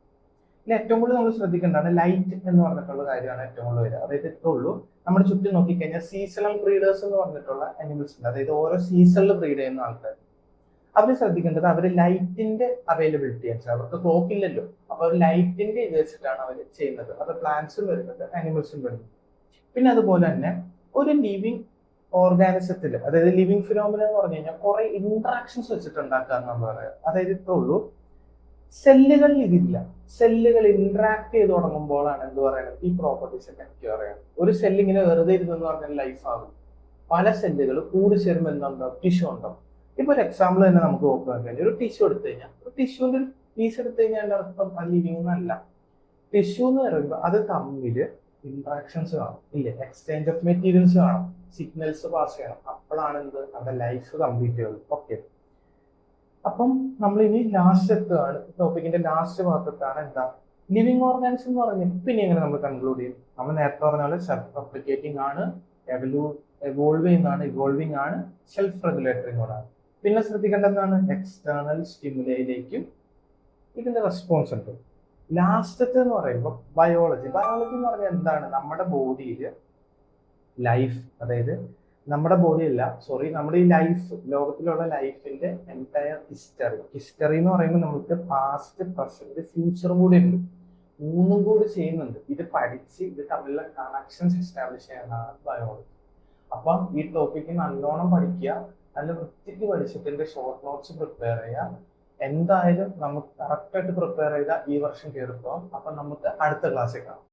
ഇതിൽ ഏറ്റവും കൂടുതൽ നമ്മൾ ശ്രദ്ധിക്കേണ്ടതാണ് ലൈറ്റ് എന്ന് പറഞ്ഞിട്ടുള്ള കാര്യമാണ് ഏറ്റവും കൂടുതൽ വരിക. അതായത് ഇത്രേ ഉള്ളൂ, നമ്മുടെ ചുറ്റും നോക്കിക്കഴിഞ്ഞാൽ സീസണൽ ബ്രീഡേഴ്സ് എന്ന് പറഞ്ഞിട്ടുള്ള അനിമൽസ് ഉണ്ട്. അതായത് ഓരോ സീസണിൽ ബ്രീഡ് ചെയ്യുന്ന ആൾക്കാർ, അവർ ശ്രദ്ധിക്കേണ്ടത് അവർ ലൈറ്റിന്റെ അവൈലബിലിറ്റി ആണ്. അവർക്ക് ക്ലോക്ക് ഇല്ലല്ലോ, അപ്പൊ അവർ ലൈറ്റിന്റെ ഇത് വെച്ചിട്ടാണ് അവർ ചെയ്യുന്നത്. അത് പ്ലാന്റ്സും വരുന്നുണ്ട്, അനിമൽസും വരുന്നുണ്ട്. പിന്നെ അതുപോലെ തന്നെ ഒരു ലിവിങ് ഓർഗാനിസത്തിൽ, അതായത് ലിവിങ് ഫിനോമിന എന്ന് പറഞ്ഞു കഴിഞ്ഞാൽ കുറെ ഇന്ററാക്ഷൻസ് വെച്ചിട്ട് ഉണ്ടാക്കുക എന്ന് പറയാം. അതായത് ഇത്രേ ഉള്ളൂ, സെല്ലുകളിൽ ഇതില്ല. സെല്ലുകൾ ഇന്ററാക്ട് ചെയ്ത് തുടങ്ങുമ്പോഴാണ് എന്ത് പറയുന്നത്? ഈ പ്രോപ്പർട്ടീസ് ഒക്കെ എനിക്ക് പറയുന്നത്. ഒരു സെല്ല് ഇങ്ങനെ വെറുതെ ഇരുന്നെന്ന് പറഞ്ഞാൽ ലൈഫ് ആകും. പല സെല്ലുകൾ കൂടി ചേരുമ്പോൾ എന്തുണ്ടാവും? ടിഷ്യൂ ഉണ്ടാവും. ഇപ്പൊ ഒരു എക്സാമ്പിൾ തന്നെ നമുക്ക് നോക്കാൻ കഴിഞ്ഞാൽ, ഒരു ടിഷ്യൂ എടുത്തു കഴിഞ്ഞാൽ, ഒരു ടിഷ്യൂവിന്റെ ഒരു പീസ് എടുത്തു കഴിഞ്ഞാൽ അതിന്റെ അർത്ഥം അത് ലിവിങ് എന്നല്ല. ടിഷ്യൂ എന്ന് പറയുമ്പോൾ അത് തമ്മില് ഇന്ററാക്ഷൻസ് കാണും, ഇല്ലേ? എക്സ്ചേഞ്ച് ഓഫ് മെറ്റീരിയൽസ് കാണും, സിഗ്നൽസ് പാസ് ചെയ്യണം. അപ്പോഴാണ് എന്ത്? അവിടെ ലൈഫ് കംപ്ലീറ്റ് ചെയ്യുള്ളൂ. ഓക്കെ, അപ്പം നമ്മൾ ഇനി ലാസ്റ്റ് എത്തുകയാണ്, ടോപ്പിക്കിന്റെ ലാസ്റ്റ് ഭാഗത്താണ് എന്താ ലിവിങ് ഓർഗാനിസം എന്ന് പറഞ്ഞാൽ. പിന്നെ എങ്ങനെ നമ്മൾ കൺക്ലൂഡ് ചെയ്യും? നമ്മൾ നേരത്തെ പറഞ്ഞ പോലെ സെൽഫ് റെപ്ലിക്കേറ്റിംഗ് ആണ്, എവോൾവ് ചെയ്യുന്നതാണ്, ഇവോൾവിംഗ് ആണ്, സെൽഫ് റെഗുലേറ്ററിംഗ് ആണ്. പിന്നെ ശ്രദ്ധിക്കേണ്ടതാണ് എക്സ്റ്റേണൽ സ്റ്റിമുലയിലേക്കും ഇതിന്റെ റെസ്പോൺസ് ഉണ്ട്. ലാസ്റ്റത്തെ എന്ന് പറയുമ്പോൾ ബയോളജി. ബയോളജി എന്ന് പറഞ്ഞാൽ എന്താണ്? നമ്മുടെ ബോഡിയിൽ ലൈഫ്, അതായത് നമ്മുടെ ബോഡി അല്ല, സോറി, നമ്മുടെ ഈ ലൈഫ്, ലോകത്തിലുള്ള ലൈഫിന്റെ എൻറ്റയർ ഹിസ്റ്ററി എന്ന് പറയുമ്പോൾ നമുക്ക് പാസ്റ്റ്, പ്രസന്റ്, ഫ്യൂച്ചറും കൂടി ഉണ്ട്. മൂന്നും കൂടി ചെയ്യുന്നുണ്ട്. ഇത് പഠിച്ച് ഇത് തമ്മിലുള്ള കണക്ഷൻസ് എസ്റ്റാബ്ലിഷ് ചെയ്യാനാണ് ബയോളജി. അപ്പം ഈ ടോപ്പിക്ക് നല്ലോണം പഠിക്കുക, നല്ല വൃത്തിക്ക് പഠിച്ചിട്ട് ഷോർട്ട് നോട്ട്സ് പ്രിപ്പയർ ചെയ്യുക. എന്തായാലും നമുക്ക് കറക്റ്റായിട്ട് പ്രിപ്പയർ ചെയ്താൽ ഈ വർഷം കയറിപ്പോ. അപ്പം നമുക്ക് അടുത്ത ക്ലാസ്സിൽ കാണാം.